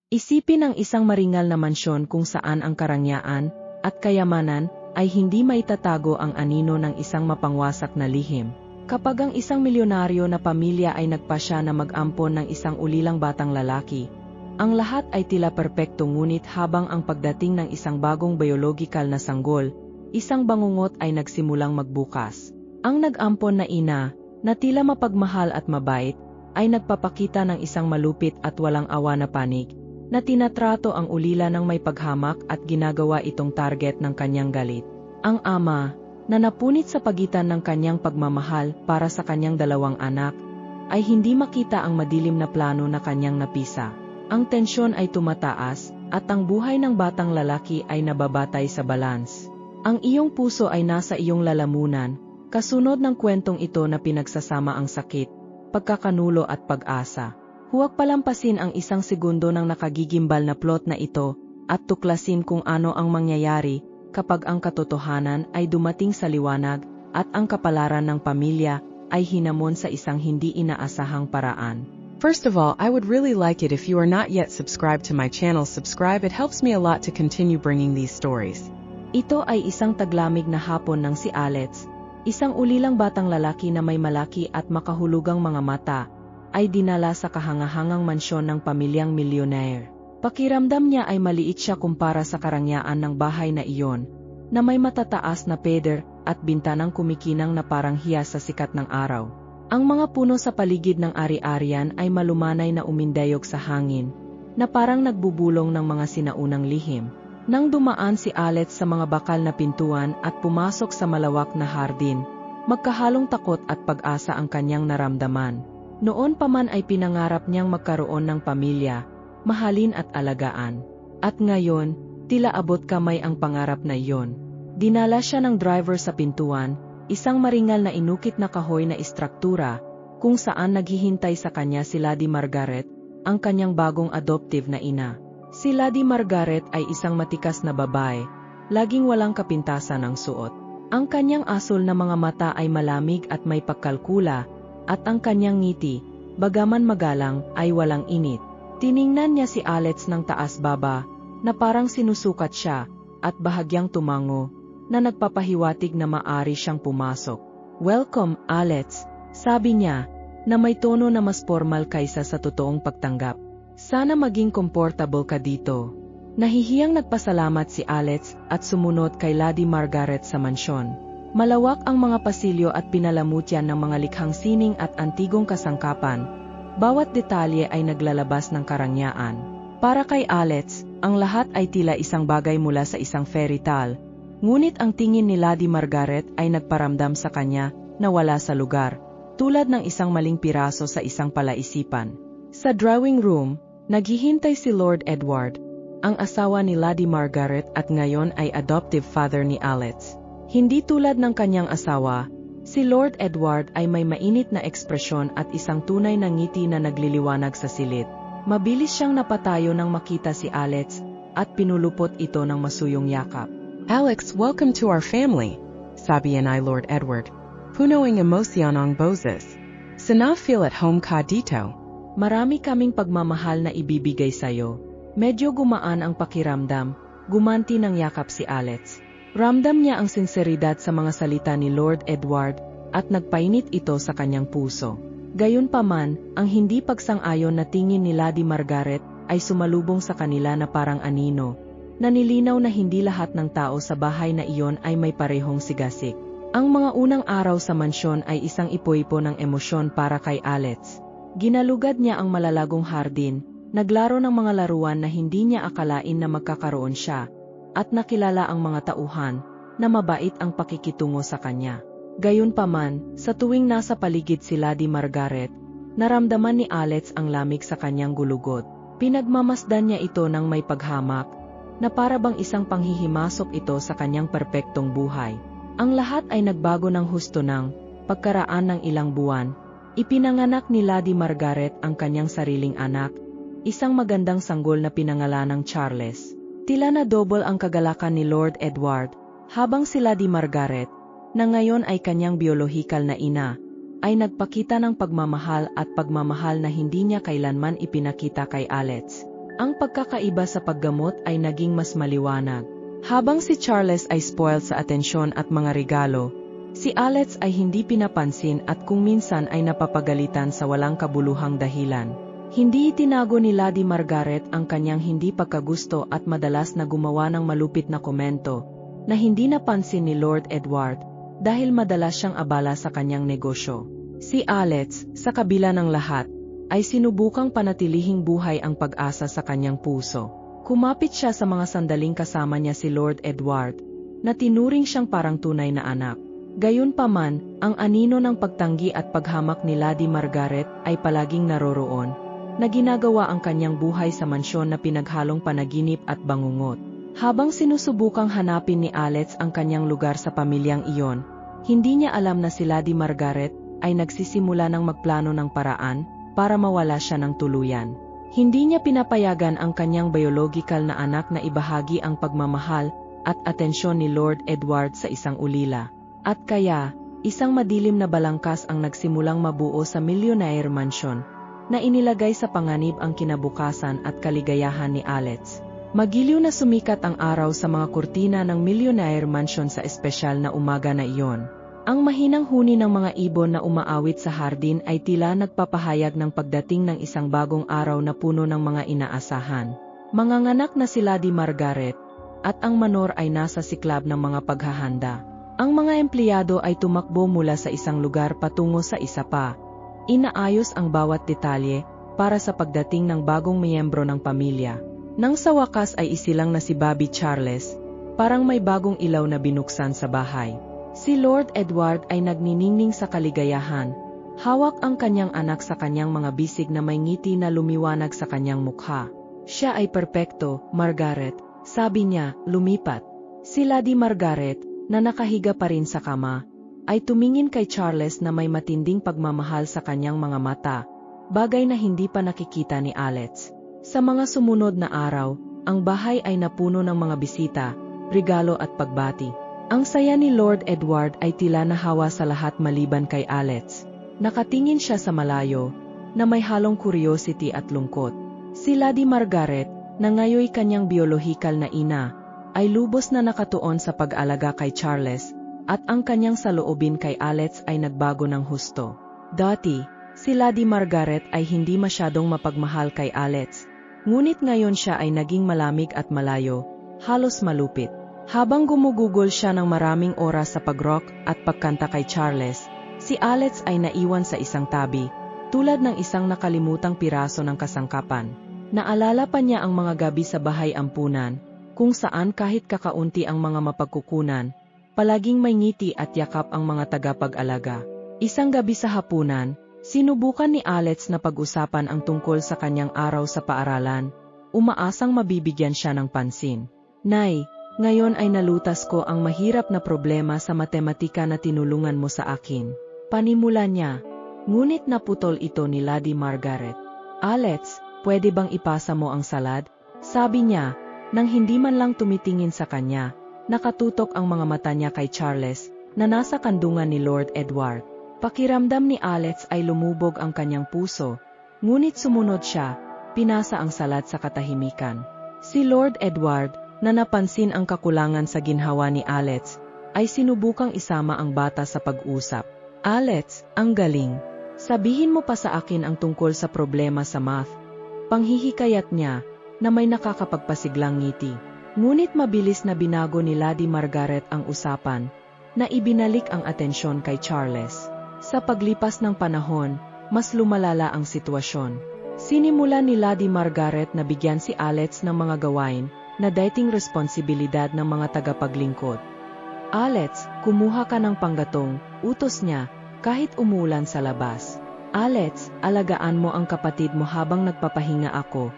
Isipin ang isang maringal na mansyon kung saan ang karangyaan at kayamanan ay hindi maitatago ang anino ng isang mapangwasak na lihim. Kapag ang isang milyonaryo na pamilya ay nagpasya na mag-ampon ng isang ulilang batang lalaki, ang lahat ay tila perpekto, ngunit habang ang pagdating ng isang bagong biologikal na sanggol, isang bangungot ay nagsimulang magbukas. Ang nag-ampon na ina, na tila mapagmahal at mabait, ay nagpapakita ng isang malupit at walang awa na panig, na tinatrato ang ulila ng may paghamak at ginagawa itong target ng kanyang galit. Ang ama, na napunit sa pagitan ng kanyang pagmamahal para sa kanyang dalawang anak, ay hindi makita ang madilim na plano na kanyang napisa. Ang tensyon ay tumataas, at ang buhay ng batang lalaki ay nababatay sa balance. Ang iyong puso ay nasa iyong lalamunan, kasunod ng kwentong ito na pinagsasama ang sakit, pagkakanulo at pag-asa. Huwag palampasin ang isang segundo ng nakagigimbal na plot na ito, at tuklasin kung ano ang mangyayari kapag ang katotohanan ay dumating sa liwanag, at ang kapalaran ng pamilya ay hinamon sa isang hindi inaasahang paraan. First of all, I would really like it if you are not yet subscribed to my channel. Subscribe, it helps me a lot to continue bringing these stories. Ito ay isang taglamig na hapon ng si Alex, isang ulilang batang lalaki na may malaki at makahulugang mga mata, ay dinala sa kahangahangang mansyon ng pamilyang milyonaire. Pakiramdam niya ay maliit siya kumpara sa karangyaan ng bahay na iyon, na may matataas na pader at bintanang kumikinang na parang hiyas sa sikat ng araw. Ang mga puno sa paligid ng ari-arian ay malumanay na umindayog sa hangin, na parang nagbubulong ng mga sinaunang lihim. Nang dumaan si Alex sa mga bakal na pintuan at pumasok sa malawak na hardin, magkahalong takot at pag-asa ang kanyang naramdaman. Noon pa man ay pinangarap niyang magkaroon ng pamilya, mahalin at alagaan. At ngayon, tila abot kamay ang pangarap na iyon. Dinala siya ng driver sa pintuan, isang maringal na inukit na kahoy na istruktura, kung saan naghihintay sa kanya si Lady Margaret, ang kanyang bagong adoptive na ina. Si Lady Margaret ay isang matikas na babae, laging walang kapintasan ng suot. Ang kanyang asul na mga mata ay malamig at may pagkalkula, at ang kanyang ngiti, bagaman magalang, ay walang init. Tiningnan niya si Alex ng taas-baba, na parang sinusukat siya, at bahagyang tumango, na nagpapahiwatig na maari siyang pumasok. "Welcome, Alex," sabi niya, na may tono na mas formal kaysa sa totoong pagtanggap. "Sana maging komportable ka dito." Nahihiyang nagpasalamat si Alex at sumunod kay Lady Margaret sa mansyon. Malawak ang mga pasilyo at pinalamutyan ng mga likhang sining at antigong kasangkapan. Bawat detalye ay naglalabas ng karangyaan. Para kay Alex, ang lahat ay tila isang bagay mula sa isang fairy tale. Ngunit ang tingin ni Lady Margaret ay nagparamdam sa kanya na wala sa lugar, tulad ng isang maling piraso sa isang palaisipan. Sa drawing room, naghihintay si Lord Edward, ang asawa ni Lady Margaret at ngayon ay adoptive father ni Alex. Hindi tulad ng kanyang asawa, si Lord Edward ay may mainit na ekspresyon at isang tunay na ngiti na nagliliwanag sa silid. Mabilis siyang napatayo nang makita si Alex at pinulupot ito ng masuyong yakap. "Alex, welcome to our family," sabi ni Lord Edward. "Punoing emosyon ang boses. Sana feel at home ka dito." "Marami kaming pagmamahal na ibibigay sa'yo." Medyo gumaan ang pakiramdam, gumanti ng yakap si Alex. Ramdam niya ang sinseridad sa mga salita ni Lord Edward, at nagpainit ito sa kanyang puso. Gayunpaman, ang hindi pagsang-ayon na tingin ni Lady Margaret ay sumalubong sa kanila na parang anino, na nilinaw na hindi lahat ng tao sa bahay na iyon ay may parehong sigasik. Ang mga unang araw sa mansyon ay isang ipo-ipo ng emosyon para kay Alex. Ginalugad niya ang malalagong hardin, naglaro ng mga laruan na hindi niya akalain na magkakaroon siya, at nakilala ang mga tauhan, na mabait ang pakikitungo sa kanya. Gayunpaman, sa tuwing nasa paligid si Lady Margaret, naramdaman ni Alex ang lamig sa kanyang gulugot. Pinagmamasdan niya ito ng may paghamak, na para bang isang panghihimasok ito sa kanyang perpektong buhay. Ang lahat ay nagbago ng husto ng pagkaraan ng ilang buwan. Ipinanganak ni Lady Margaret ang kanyang sariling anak, isang magandang sanggol na pinangalanang Charles. Tila na double ang kagalakan ni Lord Edward, habang si Lady Margaret, na ngayon ay kanyang biolohikal na ina, ay nagpakita ng pagmamahal at pagmamahal na hindi niya kailanman ipinakita kay Alex. Ang pagkakaiba sa paggamot ay naging mas maliwanag. Habang si Charles ay spoiled sa atensyon at mga regalo, si Alex ay hindi pinapansin at kung minsan ay napapagalitan sa walang kabuluhang dahilan. Hindi itinago ni Lady Margaret ang kanyang hindi pagkagusto at madalas na gumawa ng malupit na komento na hindi napansin ni Lord Edward dahil madalas siyang abala sa kanyang negosyo. Si Alex, sa kabila ng lahat, ay sinubukang panatilihing buhay ang pag-asa sa kanyang puso. Kumapit siya sa mga sandaling kasama niya si Lord Edward, na tinuring siyang parang tunay na anak. Gayunpaman, ang anino ng pagtanggi at paghamak ni Lady Margaret ay palaging naroroon, na ginagawa ang kanyang buhay sa mansyon na pinaghalong panaginip at bangungot. Habang sinusubukang hanapin ni Alex ang kanyang lugar sa pamilyang iyon, hindi niya alam na si Lady Margaret ay nagsisimula ng magplano ng paraan para mawala siya ng tuluyan. Hindi niya pinapayagan ang kanyang biological na anak na ibahagi ang pagmamahal at atensyon ni Lord Edward sa isang ulila. At kaya, isang madilim na balangkas ang nagsimulang mabuo sa Millionaire Mansion, na inilagay sa panganib ang kinabukasan at kaligayahan ni Alex. Magiliw na sumikat ang araw sa mga kurtina ng Millionaire Mansion sa espesyal na umaga na iyon. Ang mahinang huni ng mga ibon na umaawit sa hardin ay tila nagpapahayag ng pagdating ng isang bagong araw na puno ng mga inaasahan. Manganganak na si Lady Margaret, at ang manor ay nasa siklab ng mga paghahanda. Ang mga empleyado ay tumakbo mula sa isang lugar patungo sa isa pa. Inaayos ang bawat detalye para sa pagdating ng bagong miyembro ng pamilya. Nang sa wakas ay isilang na si Bobby Charles, parang may bagong ilaw na binuksan sa bahay. Si Lord Edward ay nagniningning sa kaligayahan, hawak ang kanyang anak sa kanyang mga bisig na may ngiti na lumiwanag sa kanyang mukha. Siya ay perpekto, Margaret, sabi niya, lumipat. Si Lady Margaret, na nakahiga pa rin sa kama, ay tumingin kay Charles na may matinding pagmamahal sa kanyang mga mata, bagay na hindi pa nakikita ni Alex. Sa mga sumunod na araw, ang bahay ay napuno ng mga bisita, regalo at pagbati. Ang saya ni Lord Edward ay tila nahawa sa lahat maliban kay Alex. Nakatingin siya sa malayo, na may halong curiosity at lungkot. Si Lady Margaret, na ngayoy kanyang biolohikal na ina, ay lubos na nakatuon sa pag-alaga kay Charles, at ang kanyang saloobin kay Alex ay nagbago ng husto. Dati, si Lady Margaret ay hindi masyadong mapagmahal kay Alex, ngunit ngayon siya ay naging malamig at malayo, halos malupit. Habang gumugugol siya ng maraming oras sa pag-rock at pagkanta kay Charles, si Alex ay naiwan sa isang tabi, tulad ng isang nakalimutang piraso ng kasangkapan. Naalala pa niya ang mga gabi sa bahay ampunan, kung saan kahit kakaunti ang mga mapagkukunan, palaging may ngiti at yakap ang mga tagapag-alaga. Isang gabi sa hapunan, sinubukan ni Alex na pag-usapan ang tungkol sa kanyang araw sa paaralan, umaasang mabibigyan siya ng pansin. Nay, ngayon ay nalutas ko ang mahirap na problema sa matematika na tinulungan mo sa akin. Panimula niya, ngunit naputol ito ni Lady Margaret. Alex, pwede bang ipasa mo ang salad? Sabi niya, nang hindi man lang tumitingin sa kanya. Nakatutok ang mga mata niya kay Charles, na nasa kandungan ni Lord Edward. Pakiramdam ni Alex ay lumubog ang kanyang puso, ngunit sumunod siya, pinasa ang salad sa katahimikan. Si Lord Edward, na napansin ang kakulangan sa ginhawa ni Alex, ay sinubukang isama ang bata sa pag-usap. Alex, ang galing. Sabihin mo pa sa akin ang tungkol sa problema sa math. Panghihikayat niya, na may nakakapagpasiglang ngiti. Ngunit mabilis na binago ni Lady Margaret ang usapan, na ibinalik ang atensyon kay Charles. Sa paglipas ng panahon, mas lumalala ang sitwasyon. Sinimulan ni Lady Margaret na bigyan si Alex ng mga gawain, na dating responsibilidad ng mga tagapaglingkod. Alex, kumuha ka ng panggatong, utos niya, kahit umulan sa labas. Alex, alagaan mo ang kapatid mo habang nagpapahinga ako.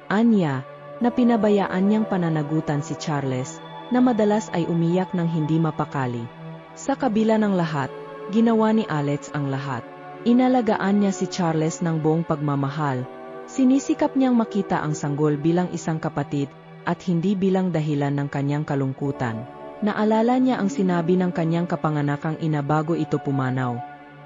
Anya, na pinabayaan niyang pananagutan si Charles, na madalas ay umiyak ng hindi mapakali. Sa kabila ng lahat, ginawa ni Alex ang lahat. Inalagaan niya si Charles ng buong pagmamahal. Sinisikap niyang makita ang sanggol bilang isang kapatid, at hindi bilang dahilan ng kanyang kalungkutan. Naalala niya ang sinabi ng kanyang kapanganakang ina bago ito pumanaw.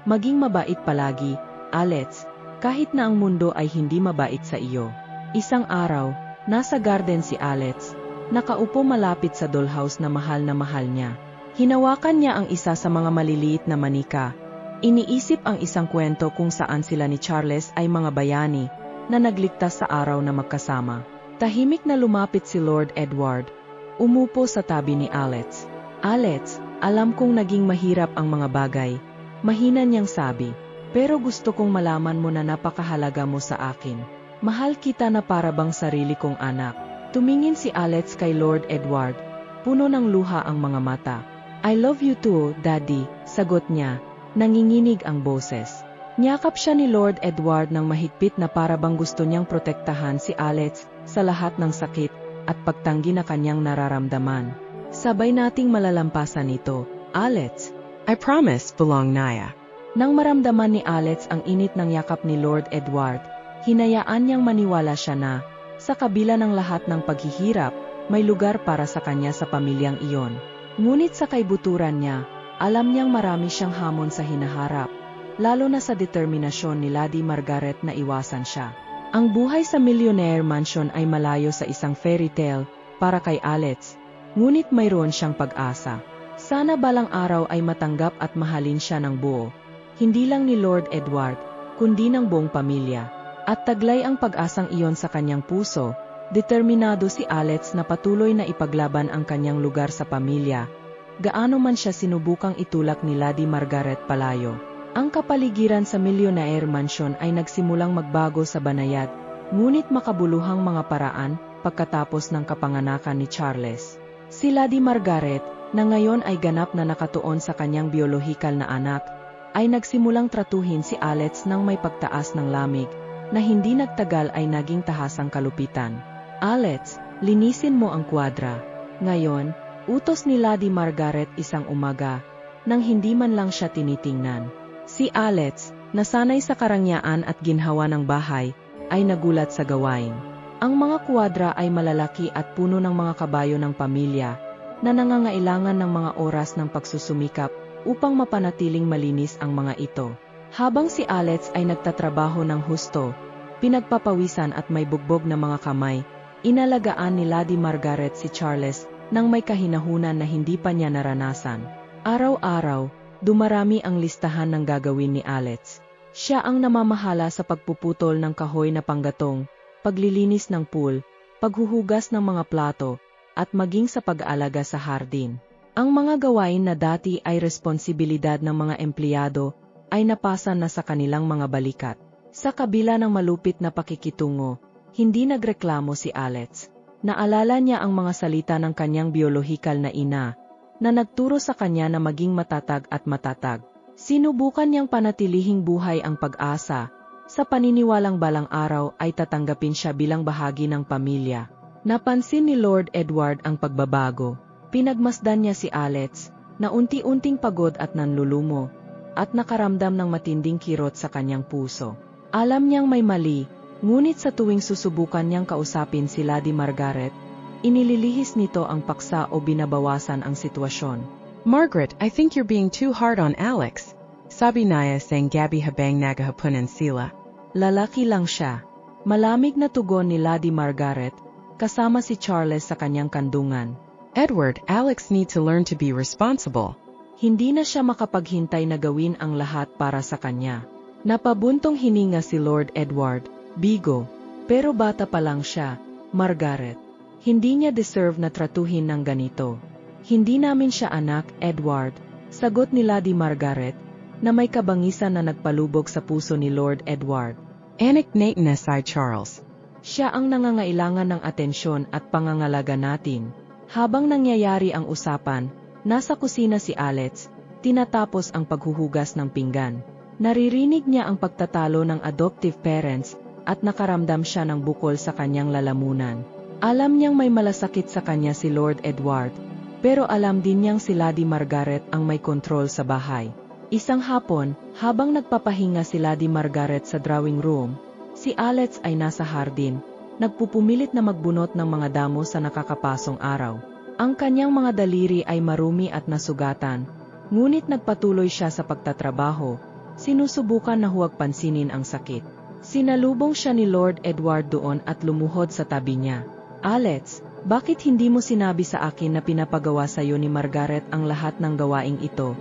Maging mabait palagi, Alex, kahit na ang mundo ay hindi mabait sa iyo. Isang araw, Nasa garden si Alex, nakaupo malapit sa dollhouse na mahal niya. Hinawakan niya ang isa sa mga maliliit na manika. Iniisip ang isang kwento kung saan sila ni Charles ay mga bayani na nagligtas sa araw na magkasama. Tahimik na lumapit si Lord Edward. Umupo sa tabi ni Alex. Alex, alam kong naging mahirap ang mga bagay. Mahina niyang sabi. Pero gusto kong malaman mo na napakahalaga mo sa akin. Mahal kita na para bang sarili kong anak. Tumingin si Alex kay Lord Edward. Puno ng luha ang mga mata. I love you too, Daddy, sagot niya. Nanginginig ang boses. Niyakap siya ni Lord Edward ng mahigpit na para bang gusto niyang protektahan si Alex sa lahat ng sakit at pagtanggi na kanyang nararamdaman. Sabay nating malalampasan ito, Alex. I promise, Bulong Naya. Nang maramdaman ni Alex ang init ng yakap ni Lord Edward, hinayaan niyang maniwala siya na, sa kabila ng lahat ng paghihirap, may lugar para sa kanya sa pamilyang iyon. Ngunit sa kaibuturan niya, alam niyang marami siyang hamon sa hinaharap, lalo na sa determinasyon ni Lady Margaret na iwasan siya. Ang buhay sa Millionaire Mansion ay malayo sa isang fairy tale para kay Alex, ngunit mayroon siyang pag-asa. Sana balang araw ay matanggap at mahalin siya ng buo. Hindi lang ni Lord Edward, kundi ng buong pamilya. At taglay ang pag-asang iyon sa kanyang puso, determinado si Alex na patuloy na ipaglaban ang kanyang lugar sa pamilya. Gaano man siya sinubukang itulak ni Lady Margaret palayo. Ang kapaligiran sa Millionaire Mansion ay nagsimulang magbago sa banayad, ngunit makabuluhang mga paraan pagkatapos ng kapanganakan ni Charles. Si Lady Margaret, na ngayon ay ganap na nakatuon sa kanyang biolohikal na anak, ay nagsimulang tratuhin si Alex ng may pagtaas ng lamig, na hindi nagtagal ay naging tahasang kalupitan. Alex, linisin mo ang kwadra. Ngayon, utos ni Lady Margaret isang umaga, nang hindi man lang siya tinitingnan. Si Alex, nasanay sa karangyaan at ginhawa ng bahay, ay nagulat sa gawain. Ang mga kwadra ay malalaki at puno ng mga kabayo ng pamilya, na nangangailangan ng mga oras ng pagsusumikap, upang mapanatiling malinis ang mga ito. Habang si Alex ay nagtatrabaho ng husto, pinagpapawisan at may bugbog na mga kamay, inalagaan ni Lady Margaret si Charles nang may kahinahunan na hindi pa niya naranasan. Araw-araw, dumarami ang listahan ng gagawin ni Alex. Siya ang namamahala sa pagpuputol ng kahoy na panggatong, paglilinis ng pool, paghuhugas ng mga plato, at maging sa pag-aalaga sa hardin. Ang mga gawain na dati ay responsibilidad ng mga empleyado, ay napasa na sa kanilang mga balikat. Sa kabila ng malupit na pakikitungo, hindi nagreklamo si Alex. Naalala niya ang mga salita ng kanyang biolohikal na ina, na nagturo sa kanya na maging matatag at matatag. Sinubukan niyang panatilihing buhay ang pag-asa, sa paniniwalang balang araw ay tatanggapin siya bilang bahagi ng pamilya. Napansin ni Lord Edward ang pagbabago. Pinagmasdan niya si Alex, na unti-unting pagod at nanlulumo, at nakaramdam ng matinding kirot sa kanyang puso. Alam niyang may mali, ngunit sa tuwing susubukan niyang kausapin si Lady Margaret, inililihis nito ang paksa o binabawasan ang sitwasyon. Margaret, I think you're being too hard on Alex. Sabi Naya sang gabi habang nagahapunan sila. Lalaki lang siya. Malamig na tugon ni Lady Margaret, kasama si Charles sa kanyang kandungan. Edward, Alex needs to learn to be responsible. Hindi na siya makapaghintay na gawin ang lahat para sa kanya. Napabuntong hininga si Lord Edward, bigo. Pero bata pa lang siya, Margaret. Hindi niya deserve na tratuhin ng ganito. Hindi namin siya anak, Edward, sagot ni Lady Margaret, na may kabangisan na nagpalubog sa puso ni Lord Edward. Anak natin na si Charles. Siya ang nangangailangan ng atensyon at pangangalaga natin. Habang nangyayari ang usapan, nasa kusina si Alex, tinatapos ang paghuhugas ng pinggan. Naririnig niya ang pagtatalo ng adoptive parents, at nakaramdam siya ng bukol sa kanyang lalamunan. Alam niyang may malasakit sa kanya si Lord Edward, pero alam din niyang si Lady Margaret ang may kontrol sa bahay. Isang hapon, habang nagpapahinga si Lady Margaret sa drawing room, si Alex ay nasa hardin, nagpupumilit na magbunot ng mga damo sa nakakapasong araw. Ang kanyang mga daliri ay marumi at nasugatan, ngunit nagpatuloy siya sa pagtatrabaho, sinusubukan na huwag pansinin ang sakit. Sinalubong siya ni Lord Edward doon at lumuhod sa tabi niya. Alex, bakit hindi mo sinabi sa akin na pinapagawa sa'yo ni Margaret ang lahat ng gawaing ito?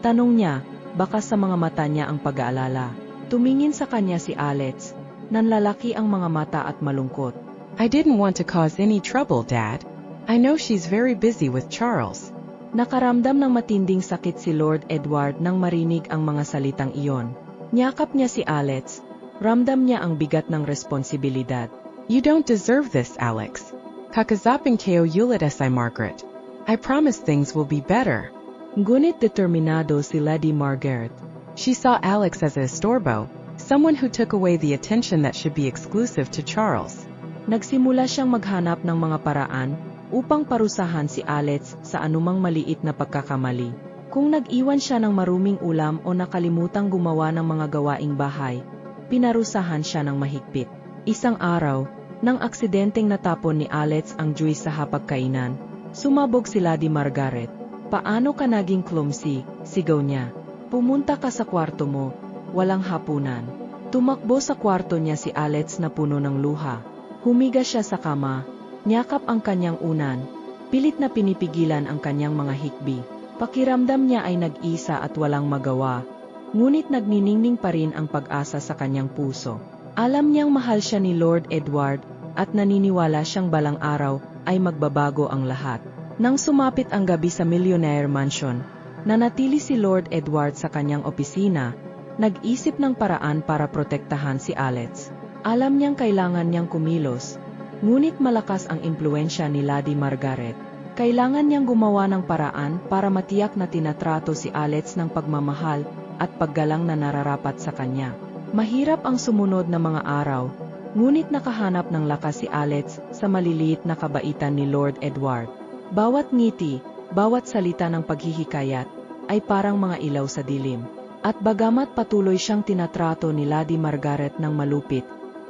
Tanong niya, baka sa mga mata niya ang pag-aalala. Tumingin sa kanya si Alex, nanlalaki ang mga mata at malungkot. I didn't want to cause any trouble, Dad. I know she's very busy with Charles. Nakaramdam ng matinding sakit si Lord Edward nang marinig ang mga salitang iyon. Niyakap niya si Alex, ramdam niya ang bigat ng responsibilidad. You don't deserve this, Alex. Kakazaping kayo ulit si Margaret. I promise things will be better. Ngunit determinado si Lady Margaret. She saw Alex as a estorbo, someone who took away the attention that should be exclusive to Charles. Nagsimula siyang maghanap ng mga paraan upang parusahan si Alex sa anumang maliit na pagkakamali. Kung nag-iwan siya ng maruming ulam o nakalimutang gumawa ng mga gawaing bahay, pinarusahan siya ng mahigpit. Isang araw, nang aksidenteng natapon ni Alex ang juice sa hapagkainan, sumabog si Lady Margaret. Paano ka naging clumsy? Sigaw niya. Pumunta ka sa kwarto mo, walang hapunan. Tumakbo sa kwarto niya si Alex na puno ng luha. Humiga siya sa kama, niyakap ang kanyang unan, pilit na pinipigilan ang kanyang mga hikbi. Pakiramdam niya ay nag-isa at walang magawa, ngunit nagniningning pa rin ang pag-asa sa kanyang puso. Alam niyang mahal siya ni Lord Edward at naniniwala siyang balang araw ay magbabago ang lahat. Nang sumapit ang gabi sa Millionaire Mansion, nanatili si Lord Edward sa kanyang opisina, nag-isip ng paraan para protektahan si Alex. Alam niyang kailangan niyang kumilos, ngunit malakas ang impluensya ni Lady Margaret. Kailangan niyang gumawa ng paraan para matiyak na tinatrato si Alex ng pagmamahal at paggalang na nararapat sa kanya. Mahirap ang sumunod na mga araw, ngunit nakahanap ng lakas si Alex sa maliliit na kabaitan ni Lord Edward. Bawat ngiti, bawat salita ng paghihikayat, ay parang mga ilaw sa dilim. At bagamat patuloy siyang tinatrato ni Lady Margaret ng malupit,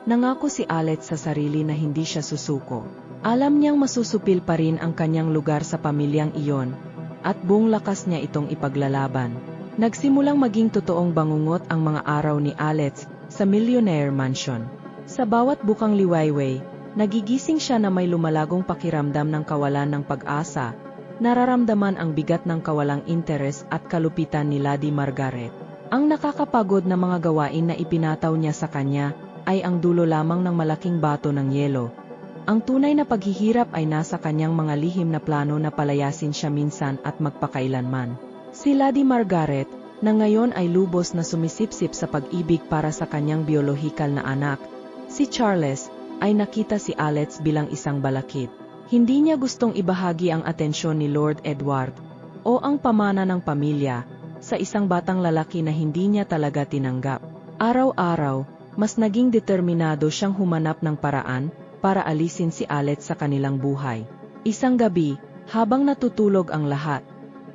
nangako si Alex sa sarili na hindi siya susuko. Alam niyang masusupil pa rin ang kanyang lugar sa pamilyang iyon, at buong lakas niya itong ipaglalaban. Nagsimulang maging totoong bangungot ang mga araw ni Alex sa Millionaire Mansion. Sa bawat bukang liwayway, nagigising siya na may lumalagong pakiramdam ng kawalan ng pag-asa, nararamdaman ang bigat ng kawalang interes at kalupitan ni Lady Margaret. Ang nakakapagod na mga gawain na ipinataw niya sa kanya ay ang dulo lamang ng malaking bato ng yelo. Ang tunay na paghihirap ay nasa kanyang mga lihim na plano na palayasin siya minsan at magpakailanman. Si Lady Margaret, na ngayon ay lubos na sumisipsip sa pag-ibig para sa kanyang biolohikal na anak, si Charles, ay nakita si Alex bilang isang balakid. Hindi niya gustong ibahagi ang atensyon ni Lord Edward, o ang pamana ng pamilya, sa isang batang lalaki na hindi niya talaga tinanggap. Araw-araw, mas naging determinado siyang humanap ng paraan para alisin si Alex sa kanilang buhay. Isang gabi, habang natutulog ang lahat,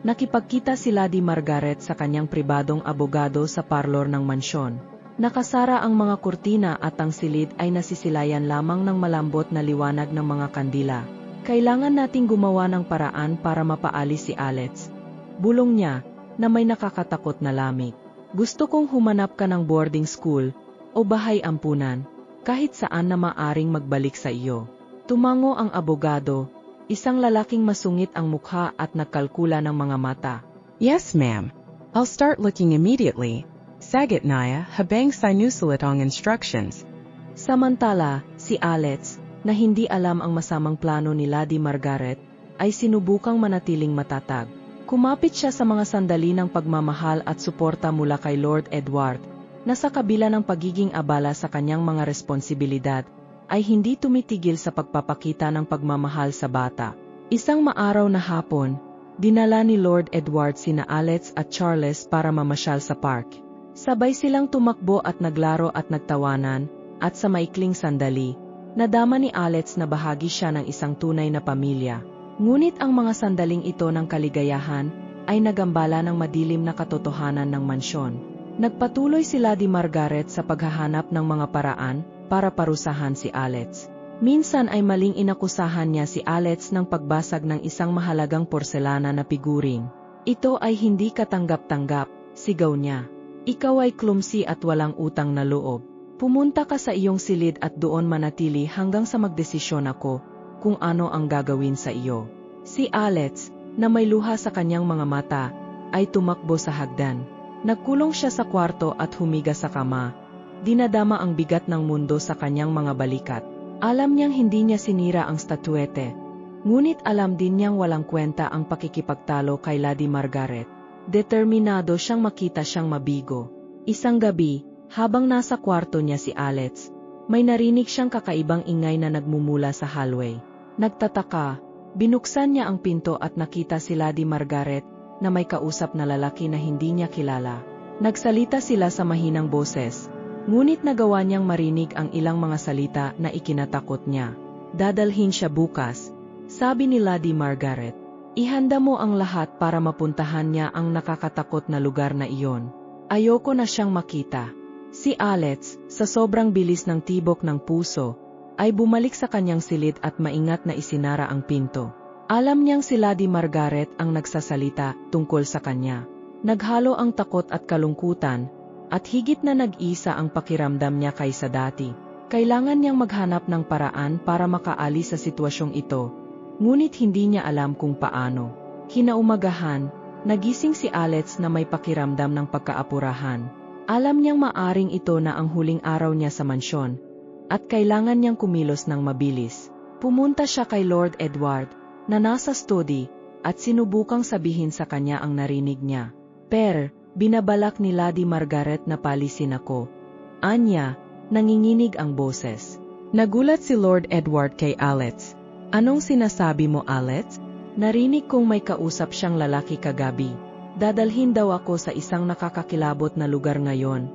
nakipagkita si Lady Margaret sa kanyang pribadong abogado sa parlor ng mansyon. Nakasara ang mga kurtina at ang silid ay nasisilayan lamang ng malambot na liwanag ng mga kandila. Kailangan nating gumawa ng paraan para mapaalis si Alex. Bulong niya, na may nakakatakot na lamig. Gusto kong humanap ka ng boarding school, o bahay ampunan, kahit saan na maaring magbalik sa iyo. Tumango ang abogado, isang lalaking masungit ang mukha at nagkalkula ng mga mata. Yes, ma'am. I'll start looking immediately. Sagat Naya, habang sinusulat ang instructions. Samantala, si Alex, na hindi alam ang masamang plano ni Lady Margaret, ay sinubukang manatiling matatag. Kumapit siya sa mga sandali ng pagmamahal at suporta mula kay Lord Edward, na sa kabila ng pagiging abala sa kanyang mga responsibilidad, ay hindi tumitigil sa pagpapakita ng pagmamahal sa bata. Isang maaraw na hapon, dinala ni Lord Edward sina Alex at Charles para mamasyal sa park. Sabay silang tumakbo at naglaro at nagtawanan, at sa maikling sandali, nadama ni Alex na bahagi siya ng isang tunay na pamilya. Ngunit ang mga sandaling ito ng kaligayahan ay nagambala ng madilim na katotohanan ng mansyon. Nagpatuloy si Lady Margaret sa paghahanap ng mga paraan para parusahan si Alex. Minsan ay maling inakusahan niya si Alex ng pagbasag ng isang mahalagang porselana na figuring. Ito ay hindi katanggap-tanggap, sigaw niya. Ikaw ay clumsy at walang utang na loob. Pumunta ka sa iyong silid at doon manatili hanggang sa magdesisyon ako, kung ano ang gagawin sa iyo. Si Alex, na may luha sa kanyang mga mata, ay tumakbo sa hagdan. Nagkulong siya sa kwarto at humiga sa kama. Dinadama ang bigat ng mundo sa kanyang mga balikat. Alam niyang hindi niya sinira ang statuete. Ngunit alam din niyang walang kwenta ang pakikipagtalo kay Lady Margaret. Determinado siyang makita siyang mabigo. Isang gabi, habang nasa kwarto niya si Alex, may narinig siyang kakaibang ingay na nagmumula sa hallway. Nagtataka, binuksan niya ang pinto at nakita si Lady Margaret na may kausap na lalaki na hindi niya kilala. Nagsalita sila sa mahinang boses, ngunit nagawa niyang marinig ang ilang mga salita na ikinatakot niya. Dadalhin siya bukas, sabi ni Lady Margaret. Ihanda mo ang lahat para mapuntahan niya ang nakakatakot na lugar na iyon. Ayoko na siyang makita. Si Alex, sa sobrang bilis ng tibok ng puso, ay bumalik sa kanyang silid at maingat na isinara ang pinto. Alam niyang si Lady Margaret ang nagsasalita tungkol sa kanya. Naghalo ang takot at kalungkutan, at higit na nag-isa ang pakiramdam niya kaysa dati. Kailangan niyang maghanap ng paraan para makaalis sa sitwasyong ito, ngunit hindi niya alam kung paano. Kinaumagahan, nagising si Alex na may pakiramdam ng pagkaapurahan. Alam niyang maaring ito na ang huling araw niya sa mansyon, at kailangan niyang kumilos ng mabilis. Pumunta siya kay Lord Edward, na nasa study, at sinubukang sabihin sa kanya ang narinig niya. "Per, binabalak ni Lady Margaret na palisin ako." Anya, nanginginig ang boses. Nagulat si Lord Edward kay Alex. "Anong sinasabi mo, Alex?" "Narinig kong may kausap siyang lalaki kagabi. Dadalhin daw ako sa isang nakakakilabot na lugar ngayon."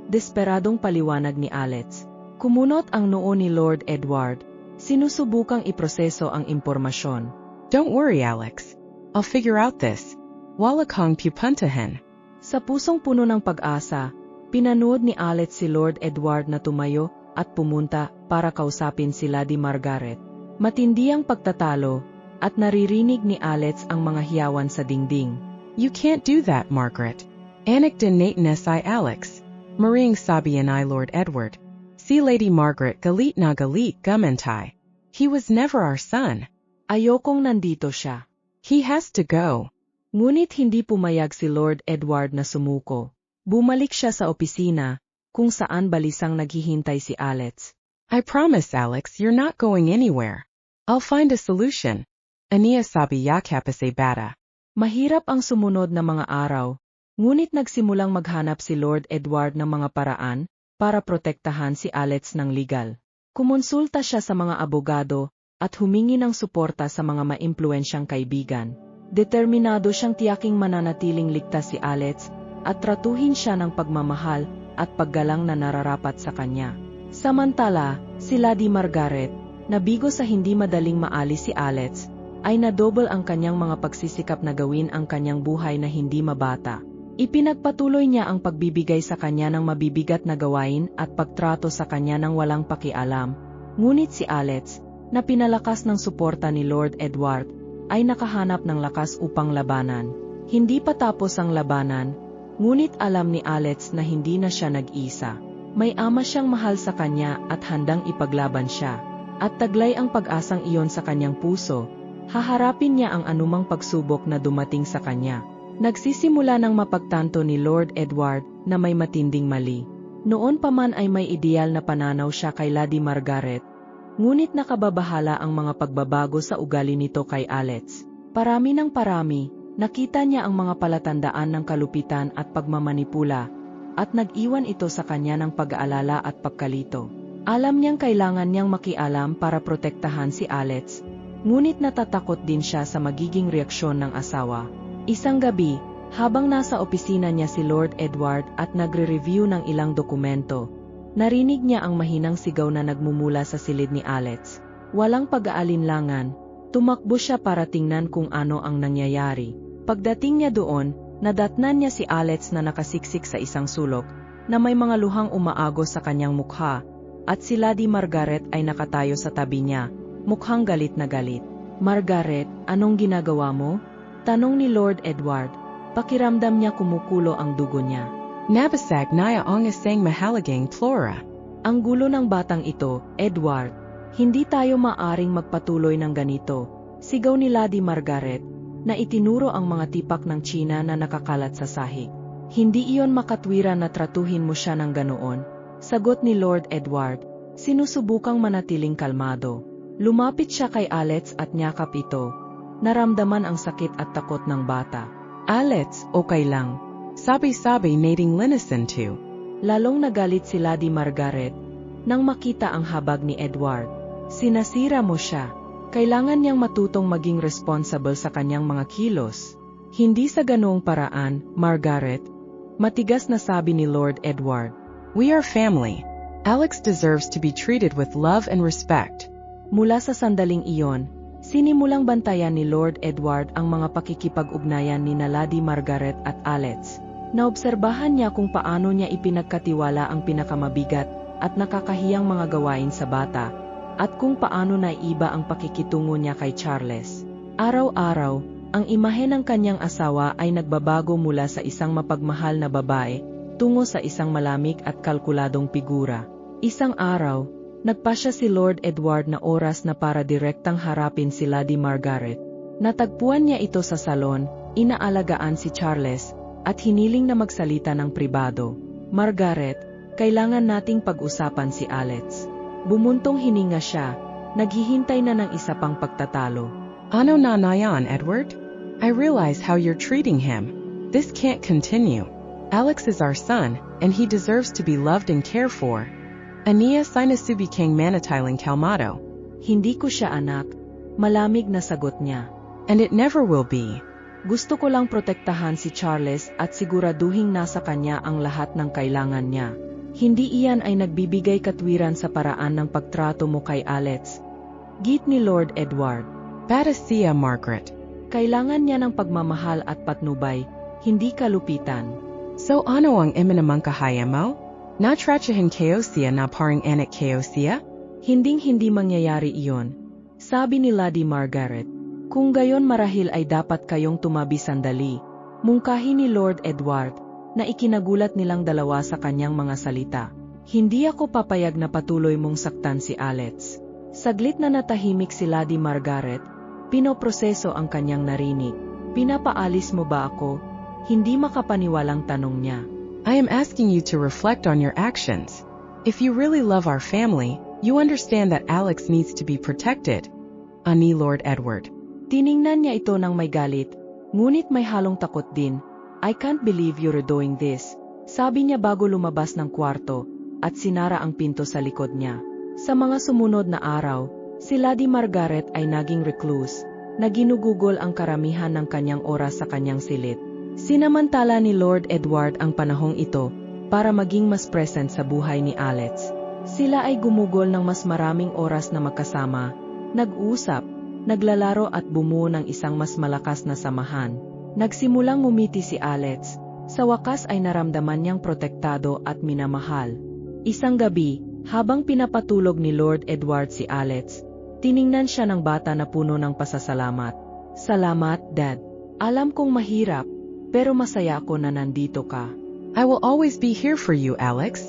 Desperadong paliwanag ni Alex. Kumunot ang noo ni Lord Edward. Sinusubukang iproseso ang impormasyon. Don't worry, Alex. I'll figure out this. Wala kang pupuntahan. Sa pusong puno ng pag-asa, pinanood ni Alex si Lord Edward na tumayo at pumunta para kausapin si Lady Margaret. Matindi ang pagtatalo, at naririnig ni Alex ang mga hiyawan sa dingding. You can't do that, Margaret. Anak din natin si Alex. Maring sabi ni Lord Edward. Si Lady Margaret galit na galit gumantay. He was never our son. Ayokong nandito siya. He has to go. Ngunit hindi pumayag si Lord Edward na sumuko. Bumalik siya sa opisina, kung saan balisang naghihintay si Alex. I promise, Alex, you're not going anywhere. I'll find a solution. Ania sabi yakapase bata. Mahirap ang sumunod na mga araw, ngunit nagsimulang maghanap si Lord Edward ng mga paraan para protektahan si Alex ng legal. Kumonsulta siya sa mga abogado at humingi ng suporta sa mga maimpluwensyang kaibigan. Determinado siyang tiyaking mananatiling ligtas si Alex at tratuhin siya ng pagmamahal at paggalang na nararapat sa kanya. Samantala, si Lady Margaret, nabigo sa hindi madaling maalis si Alex, ay nadouble ang kanyang mga pagsisikap na gawin ang kanyang buhay na hindi mabata. Ipinagpatuloy niya ang pagbibigay sa kanya ng mabibigat na gawain at pagtrato sa kanya ng walang pakialam. Ngunit si Alex, na pinalakas ng suporta ni Lord Edward, ay nakahanap ng lakas upang labanan. Hindi pa tapos ang labanan, ngunit alam ni Alex na hindi na siya nag-isa. May ama siyang mahal sa kanya at handang ipaglaban siya. At taglay ang pag-asang iyon sa kanyang puso, haharapin niya ang anumang pagsubok na dumating sa kanya. Nagsisimula ng mapagtanto ni Lord Edward na may matinding mali. Noon pa man ay may ideal na pananaw siya kay Lady Margaret, ngunit nakababahala ang mga pagbabago sa ugali nito kay Alex. Parami ng parami, nakita niya ang mga palatandaan ng kalupitan at pagmamanipula, at nag-iwan ito sa kanya ng pag-aalala at pagkalito. Alam niyang kailangan niyang makialam para protektahan si Alex, ngunit natatakot din siya sa magiging reaksyon ng asawa. Isang gabi, habang nasa opisina niya si Lord Edward at nagre-review ng ilang dokumento, narinig niya ang mahinang sigaw na nagmumula sa silid ni Alex. Walang pag-aalinlangan, tumakbo siya para tingnan kung ano ang nangyayari. Pagdating niya doon, nadatnan niya si Alex na nakasiksik sa isang sulok, na may mga luhang umaagos sa kanyang mukha, at si Lady Margaret ay nakatayo sa tabi niya, mukhang galit na galit. "Margaret, anong ginagawa mo?" tanong ni Lord Edward. Pakiramdam niya kumukulo ang dugo niya. Nabasag naya ang isang mahalagang flora. Ang gulo ng batang ito, Edward. Hindi tayo maaring magpatuloy ng ganito, sigaw ni Lady Margaret, na itinuro ang mga tipak ng Tsina na nakakalat sa sahig. Hindi iyon makatwiran na tratuhin mo siya ng ganoon, sagot ni Lord Edward, sinusubukang manatiling kalmado. Lumapit siya kay Alex at niyakap ito. Naramdaman ang sakit at takot ng bata. Alex, okay lang. Sabi-sabi nating linisan to. Lalong nagalit si Lady Margaret nang makita ang habag ni Edward. Sinasira mo siya. Kailangan niyang matutong maging responsible sa kanyang mga kilos. Hindi sa ganoong paraan, Margaret. Matigas na sabi ni Lord Edward. We are family. Alex deserves to be treated with love and respect. Mula sa sandaling iyon, sinimulang bantayan ni Lord Edward ang mga pakikipag-ugnayan ni Lady Margaret at Alex. Naobserbahan niya kung paano niya ipinagkatiwala ang pinakamabigat at nakakahiyang mga gawain sa bata, at kung paano naiiba ang pakikitungo niya kay Charles. Araw-araw, ang imahe ng kanyang asawa ay nagbabago mula sa isang mapagmahal na babae, tungo sa isang malamig at kalkuladong figura. Isang araw, nagpasya si Lord Edward na oras na para direktang harapin si Lady Margaret. Natagpuan niya ito sa salon, inaalagaan si Charles, at hiniling na magsalita ng pribado. Margaret, kailangan nating pag-usapan si Alex. Bumuntong hininga siya, naghihintay na ng isa pang pagtatalo. Ano na yan, Edward? I realize how you're treating him. This can't continue. Alex is our son, and he deserves to be loved and cared for. Ania sinasubi kang manatiling kalmado. Hindi ko siya anak, malamig na sagot niya. And it never will be. Gusto ko lang protektahan si Charles at siguraduhing nasa kanya ang lahat ng kailangan niya. Hindi iyan ay nagbibigay katwiran sa paraan ng pagtrato mo kay Alex. Git ni Lord Edward. Para siya, Margaret. Kailangan niya ng pagmamahal at patnubay, hindi kalupitan. So ano ang iminamang kahaya mo? Natrachahin kayo siya na parang anak kayo siya? Hinding-hindi mangyayari iyon, sabi ni Lady Margaret. Kung gayon marahil ay dapat kayong tumabi sandali. Mungkahi ni Lord Edward, na ikinagulat nilang dalawa sa kanyang mga salita. Hindi ako papayag na patuloy mong saktan si Alex. Saglit na natahimik si Lady Margaret, pinoproseso ang kanyang narinig. Pinapaalis mo ba ako? Hindi makapaniwalang tanong niya. I am asking you to reflect on your actions. If you really love our family, you understand that Alex needs to be protected. Ani Lord Edward. Tiningnan niya ito ng may galit, ngunit may halong takot din. I can't believe you're doing this, sabi niya bago lumabas ng kwarto, at sinara ang pinto sa likod niya. Sa mga sumunod na araw, si Lady Margaret ay naging recluse, na ginugugol ang karamihan ng kanyang oras sa kanyang silid. Sinamantala ni Lord Edward ang panahong ito, para maging mas present sa buhay ni Alex. Sila ay gumugol ng mas maraming oras na magkasama, nag-usap, naglalaro at bumuo ng isang mas malakas na samahan. Nagsimulang ngumiti si Alex, sa wakas ay naramdaman niyang protektado at minamahal. Isang gabi, habang pinapatulog ni Lord Edward si Alex, tiningnan siya ng bata na puno ng pasasalamat. Salamat, Dad. Alam kong mahirap, pero masaya ako na nandito ka. I will always be here for you, Alex.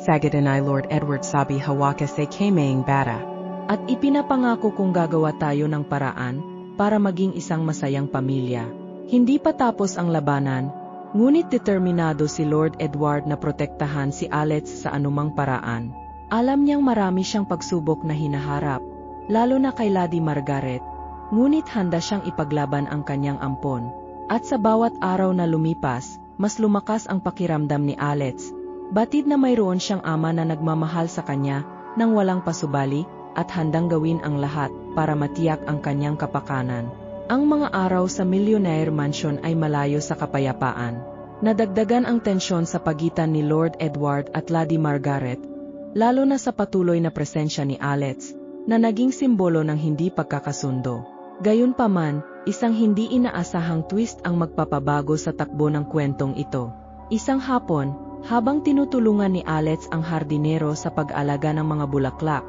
Sagad and Lord Edward sabi hawaka sa kayong bata. At ipinapangako kong gagawa tayo ng paraan, para maging isang masayang pamilya. Hindi pa tapos ang labanan, ngunit determinado si Lord Edward na protektahan si Alex sa anumang paraan. Alam niyang marami siyang pagsubok na hinaharap, lalo na kay Lady Margaret, ngunit handa siyang ipaglaban ang kanyang ampon. At sa bawat araw na lumipas, mas lumakas ang pakiramdam ni Alex, batid na mayroon siyang ama na nagmamahal sa kanya, nang walang pasubali, at handang gawin ang lahat para matiyak ang kanyang kapakanan. Ang mga araw sa Millionaire Mansion ay malayo sa kapayapaan. Nadagdagan ang tensyon sa pagitan ni Lord Edward at Lady Margaret, lalo na sa patuloy na presensya ni Alex, na naging simbolo ng hindi pagkakasundo. Gayunpaman, isang hindi inaasahang twist ang magpapabago sa takbo ng kwentong ito. Isang hapon, habang tinutulungan ni Alex ang hardinero sa pag-alaga ng mga bulaklak,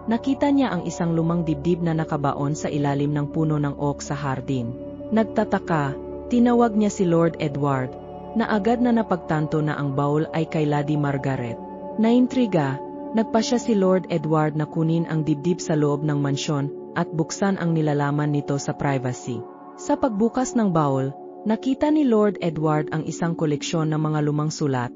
nakita niya ang isang lumang dibdib na nakabaon sa ilalim ng puno ng oak sa hardin. Nagtataka, tinawag niya si Lord Edward, na agad na napagtanto na ang baul ay kay Lady Margaret. Naintriga, Nagpasya si Lord Edward na kunin ang dibdib sa loob ng mansyon at buksan ang nilalaman nito sa privacy. Sa pagbukas ng baul, nakita ni Lord Edward ang isang koleksyon ng mga lumang sulat,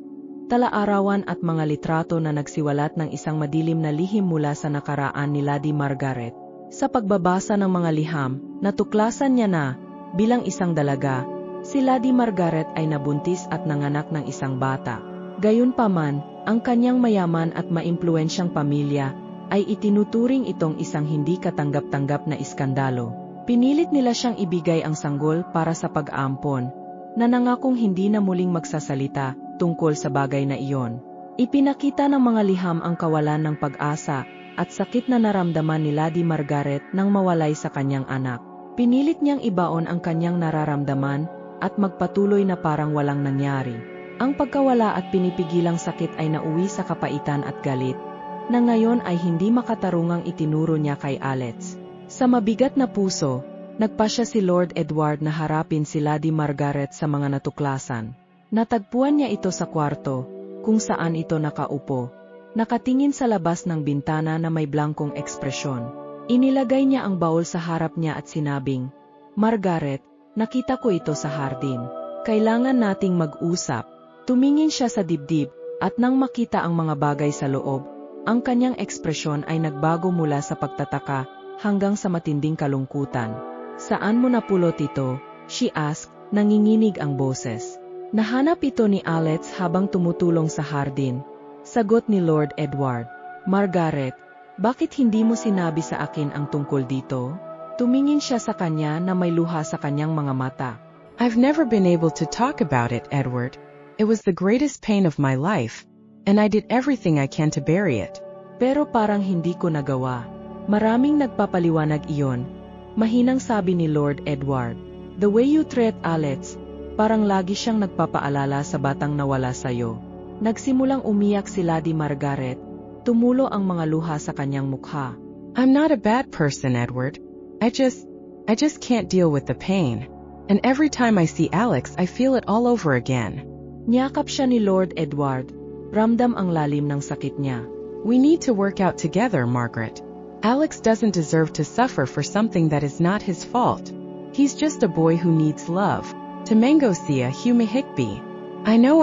tala-arawan at mga litrato na nagsiwalat ng isang madilim na lihim mula sa nakaraan ni Lady Margaret. Sa pagbabasa ng mga liham, natuklasan niya na, bilang isang dalaga, si Lady Margaret ay nabuntis at nanganak ng isang bata. Gayunpaman, ang kanyang mayaman at maimpluwensyang pamilya ay itinuturing itong isang hindi katanggap-tanggap na iskandalo. Pinilit nila siyang ibigay ang sanggol para sa pag-aampon, na nangakong hindi na muling magsasalita tungkol sa bagay na iyon. Ipinakita ng mga liham ang kawalan ng pag-asa at sakit na naramdaman ni Lady Margaret nang mawalay sa kanyang anak. Pinilit niyang ibaon ang kanyang nararamdaman at magpatuloy na parang walang nangyari. Ang pagkawala at pinipigilang sakit ay nauwi sa kapaitan at galit, na ngayon ay hindi makatarungang itinuro niya kay Alex. Sa mabigat na puso, nagpasya si Lord Edward na harapin si Lady Margaret sa mga natuklasan. Natagpuan niya ito sa kwarto, kung saan ito nakaupo, nakatingin sa labas ng bintana na may blankong ekspresyon. Inilagay niya ang baul sa harap niya at sinabing, "Margaret, nakita ko ito sa hardin. Kailangan nating mag-usap." Tumingin siya sa dibdib, at nang makita ang mga bagay sa loob, ang kanyang ekspresyon ay nagbago mula sa pagtataka hanggang sa matinding kalungkutan. "Saan mo napulot ito?" she asked, nanginginig ang boses. "Nahanap ito ni Alex habang tumutulong sa hardin," sagot ni Lord Edward. "Margaret, bakit hindi mo sinabi sa akin ang tungkol dito?" Tumingin siya sa kanya na may luha sa kanyang mga mata. "I've never been able to talk about it, Edward. It was the greatest pain of my life, and I did everything I can to bury it." "Pero parang hindi ko nagawa. Maraming nagpapaliwanag iyon," mahinang sabi ni Lord Edward. "The way you treat Alex, parang lagi siyang nagpapaalala sa batang nawala sa'yo." Nagsimulang umiyak si Lady Margaret, tumulo ang mga luha sa kanyang mukha. "I'm not a bad person, Edward. I just can't deal with the pain. And every time I see Alex, I feel it all over again." Niyakap siya ni Lord Edward, ramdam ang lalim ng sakit niya. "We need to work out together, Margaret. Alex doesn't deserve to suffer for something that is not his fault. He's just a boy who needs love." Temengo siya humihikbi. I know.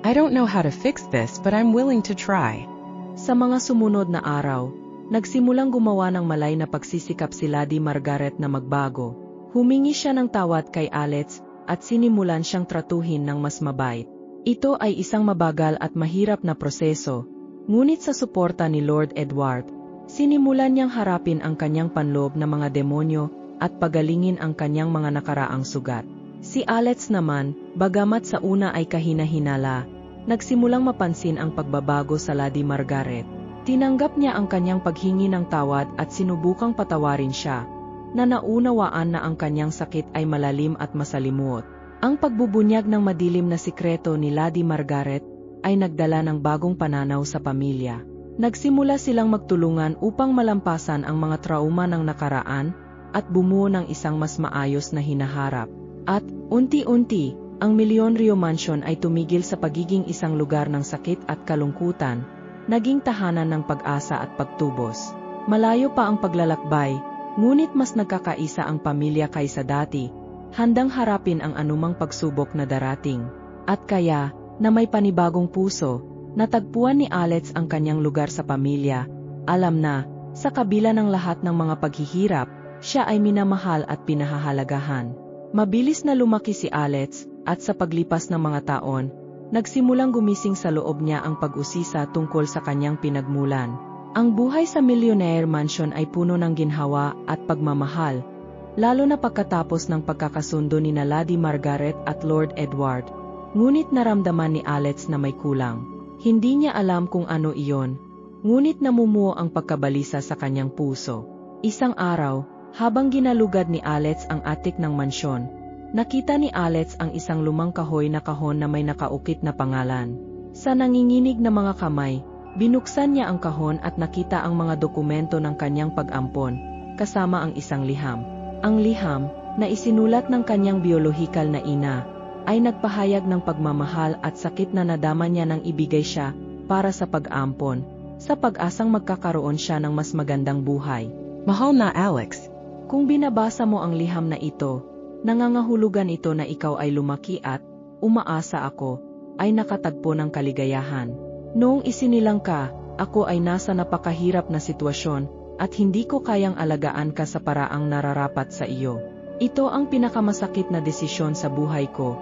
I don't know how to fix this, but I'm willing to try." Sa mga sumunod na araw, nagsimulang gumawa ng malay na pagsisikap si Lady Margaret na magbago. Humingi siya ng tawad kay Alex, at sinimulan siyang tratuhin ng mas mabait. Ito ay isang mabagal at mahirap na proseso, ngunit sa suporta ni Lord Edward, sinimulan niyang harapin ang kanyang panloob na mga demonyo at pagalingin ang kanyang mga nakaraang sugat. Si Alex naman, bagamat sa una ay kahina-hinala, nagsimulang mapansin ang pagbabago sa Lady Margaret. Tinanggap niya ang kanyang paghingi ng tawad at sinubukang patawarin siya, na naunawaan na ang kanyang sakit ay malalim at masalimuot. Ang pagbubunyag ng madilim na sikreto ni Lady Margaret ay nagdala ng bagong pananaw sa pamilya. Nagsimula silang magtulungan upang malampasan ang mga trauma ng nakaraan at bumuo ng isang mas maayos na hinaharap. At, unti-unti, ang Millionrio Mansion ay tumigil sa pagiging isang lugar ng sakit at kalungkutan, naging tahanan ng pag-asa at pagtubos. Malayo pa ang paglalakbay, ngunit mas nagkakaisa ang pamilya kaysa dati, handang harapin ang anumang pagsubok na darating. At kaya, na may panibagong puso, natagpuan ni Alex ang kanyang lugar sa pamilya. Alam na, sa kabila ng lahat ng mga paghihirap, siya ay minamahal at pinahahalagahan. Mabilis na lumaki si Alex, at sa paglipas ng mga taon, nagsimulang gumising sa loob niya ang pag-usisa tungkol sa kanyang pinagmulan. Ang buhay sa Millionaire Mansion ay puno ng ginhawa at pagmamahal, lalo na pagkatapos ng pagkakasundo ni Lady Margaret at Lord Edward. Ngunit naramdaman ni Alex na may kulang. Hindi niya alam kung ano iyon, ngunit namumuo ang pagkabalisa sa kanyang puso. Isang araw, habang ginalugad ni Alex ang atik ng mansyon, nakita ni Alex ang isang lumang kahoy na kahon na may nakaukit na pangalan. Sa nanginginig na mga kamay, binuksan niya ang kahon at nakita ang mga dokumento ng kanyang pag-ampon, kasama ang isang liham. Ang liham, na isinulat ng kanyang biolohikal na ina, ay nagpahayag ng pagmamahal at sakit na nadama niya nang ibigay siya para sa pag-ampon, sa pag-asang magkakaroon siya ng mas magandang buhay. Mahal na Alex. Kung binabasa mo ang liham na ito, nangangahulugan ito na ikaw ay lumaki at, umaasa ako, ay nakatagpo ng kaligayahan. Noong isinilang ka, ako ay nasa napakahirap na sitwasyon, at hindi ko kayang alagaan ka sa paraang nararapat sa iyo. Ito ang pinakamasakit na desisyon sa buhay ko,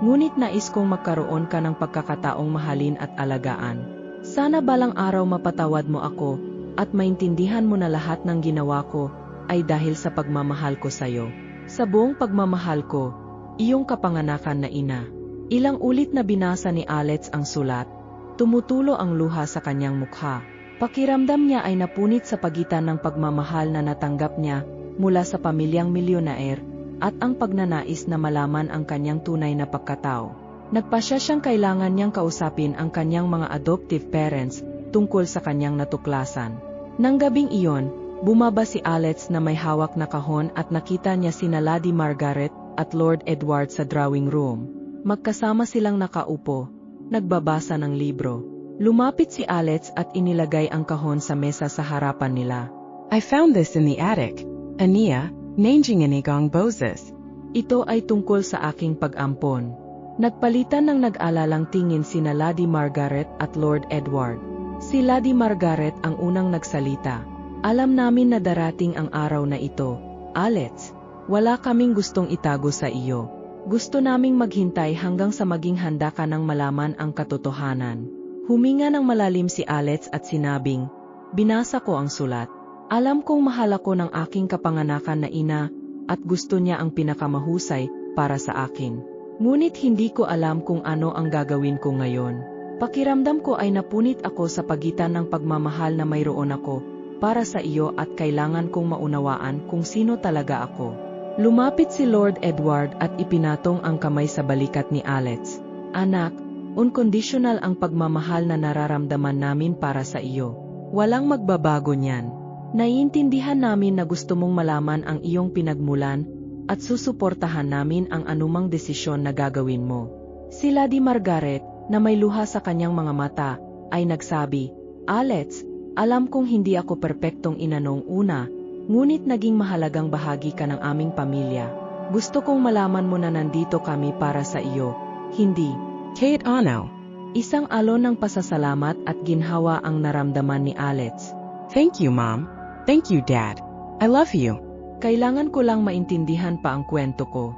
ngunit nais kong magkaroon ka ng pagkakataong mahalin at alagaan. Sana balang araw mapatawad mo ako, at maintindihan mo na lahat ng ginawa ko, ay dahil sa pagmamahal ko sa iyo. Sa buong pagmamahal ko, iyong kapanganakan na ina. Ilang ulit na binasa ni Alex ang sulat. Tumutulo ang luha sa kanyang mukha. Pakiramdam niya ay napunit sa pagitan ng pagmamahal na natanggap niya mula sa pamilyang milyonaire at ang pagnanais na malaman ang kanyang tunay na pagkatao. Nagpasya siyang kailangan niyang kausapin ang kanyang mga adoptive parents tungkol sa kanyang natuklasan. Nang gabing iyon, bumaba si Alex na may hawak na kahon at nakita niya sina Lady Margaret at Lord Edward sa drawing room. Magkasama silang nakaupo, nagbabasa ng libro. Lumapit si Alex at inilagay ang kahon sa mesa sa harapan nila. I found this in the attic. Ania, nanginginig boses. Ito ay tungkol sa aking pag-ampon. Nagpalitan ng nag-alalang tingin sina Lady Margaret at Lord Edward. Si Lady Margaret ang unang nagsalita. Alam namin na darating ang araw na ito, Alex. Wala kaming gustong itago sa iyo. Gusto naming maghintay hanggang sa maging handa ka nang malaman ang katotohanan. Huminga ng malalim si Alex at sinabing, binasa ko ang sulat. Alam kong mahal ako ng aking kapanganakan na ina, at gusto niya ang pinakamahusay para sa akin. Ngunit hindi ko alam kung ano ang gagawin ko ngayon. Pakiramdam ko ay napunit ako sa pagitan ng pagmamahal na mayroon ako para sa iyo at kailangan kong maunawaan kung sino talaga ako. Lumapit si Lord Edward at ipinatong ang kamay sa balikat ni Alex. Anak, unconditional ang pagmamahal na nararamdaman namin para sa iyo. Walang magbabago niyan. Naiintindihan namin na gusto mong malaman ang iyong pinagmulan at susuportahan namin ang anumang desisyon na gagawin mo. Si Lady Margaret, na may luha sa kanyang mga mata, ay nagsabi, Alex, alam kong hindi ako perpektong ina noong una, ngunit naging mahalagang bahagi ka ng aming pamilya. Gusto kong malaman mo na nandito kami para sa iyo, hindi. Kate Ano. Isang alon ng pasasalamat at ginhawa ang naramdaman ni Alex. Thank you, Mom. Thank you, Dad. I love you. Kailangan ko lang maintindihan pa ang kwento ko.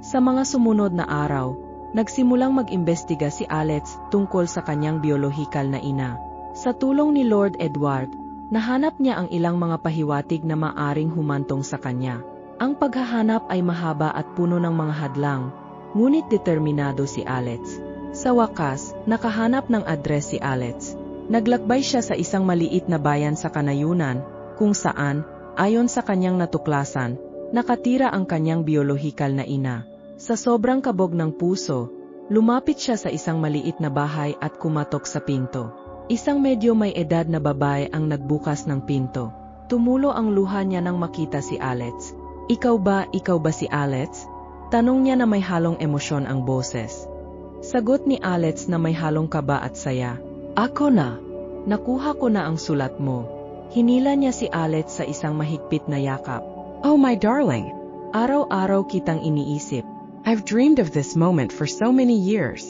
Sa mga sumunod na araw, nagsimulang mag-imbestiga si Alex tungkol sa kanyang biolohikal na ina. Sa tulong ni Lord Edward, nahanap niya ang ilang mga pahiwatig na maaring humantong sa kanya. Ang paghahanap ay mahaba at puno ng mga hadlang, ngunit determinado si Alex. Sa wakas, nakahanap ng address si Alex. Naglakbay siya sa isang maliit na bayan sa kanayunan, kung saan, ayon sa kanyang natuklasan, nakatira ang kanyang biolohikal na ina. Sa sobrang kabog ng puso, lumapit siya sa isang maliit na bahay at kumatok sa pinto. Isang medyo may edad na babae ang nagbukas ng pinto. Tumulo ang luha niya nang makita si Alex. Ikaw ba si Alex? Tanong niya na may halong emosyon ang boses. Sagot ni Alex na may halong kaba at saya. Ako na. Nakuha ko na ang sulat mo. Hinila niya si Alex sa isang mahigpit na yakap. Oh my darling. Araw-araw kitang iniisip. I've dreamed of this moment for so many years.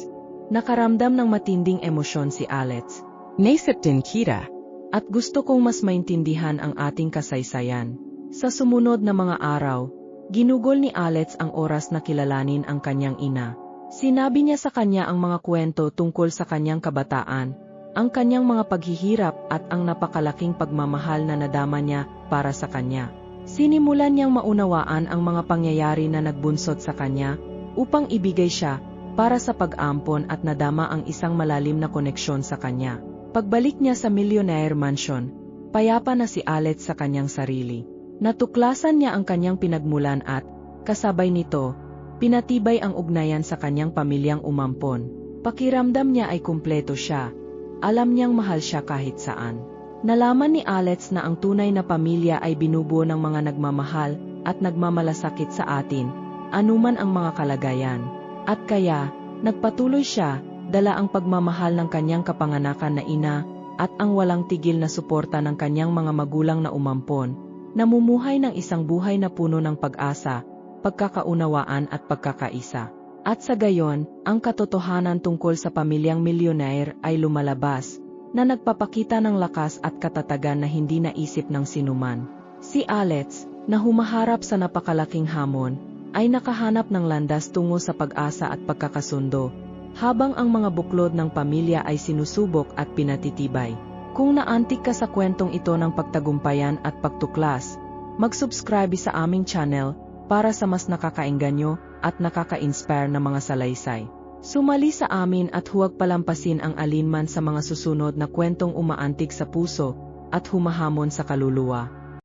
Nakaramdam ng matinding emosyon si Alex. Naisip din kita. At gusto kong mas maintindihan ang ating kasaysayan. Sa sumunod na mga araw, ginugol ni Alex ang oras na kilalanin ang kanyang ina. Sinabi niya sa kanya ang mga kwento tungkol sa kanyang kabataan, ang kanyang mga paghihirap at ang napakalaking pagmamahal na nadama niya para sa kanya. Sinimulan niyang maunawaan ang mga pangyayari na nagbunsod sa kanya upang ibigay siya para sa pag-ampon at nadama ang isang malalim na koneksyon sa kanya. Pagbalik niya sa Millionaire Mansion, payapa na si Alex sa kanyang sarili. Natuklasan niya ang kanyang pinagmulan at, kasabay nito, pinatibay ang ugnayan sa kanyang pamilyang umampon. Pakiramdam niya ay kumpleto siya. Alam niyang mahal siya kahit saan. Nalaman ni Alex na ang tunay na pamilya ay binubuo ng mga nagmamahal at nagmamalasakit sa atin, anuman ang mga kalagayan. At kaya, nagpatuloy siya, dala ang pagmamahal ng kanyang kapanganakan na ina, at ang walang tigil na suporta ng kanyang mga magulang na umampon, namumuhay ng isang buhay na puno ng pag-asa, pagkakaunawaan at pagkakaisa. At sa gayon, ang katotohanan tungkol sa pamilyang milyonere ay lumalabas, na nagpapakita ng lakas at katatagan na hindi naisip ng sinuman. Si Alex, na humaharap sa napakalaking hamon, ay nakahanap ng landas tungo sa pag-asa at pagkakasundo, habang ang mga buklod ng pamilya ay sinusubok at pinatitibay. Kung naantig ka sa kwentong ito ng pagtagumpayan at pagtuklas, mag-subscribe sa aming channel para sa mas nakakaengganyo at nakaka-inspire na mga salaysay. Sumali sa amin at huwag palampasin ang alinman sa mga susunod na kwentong umaantig sa puso at humahamon sa kaluluwa.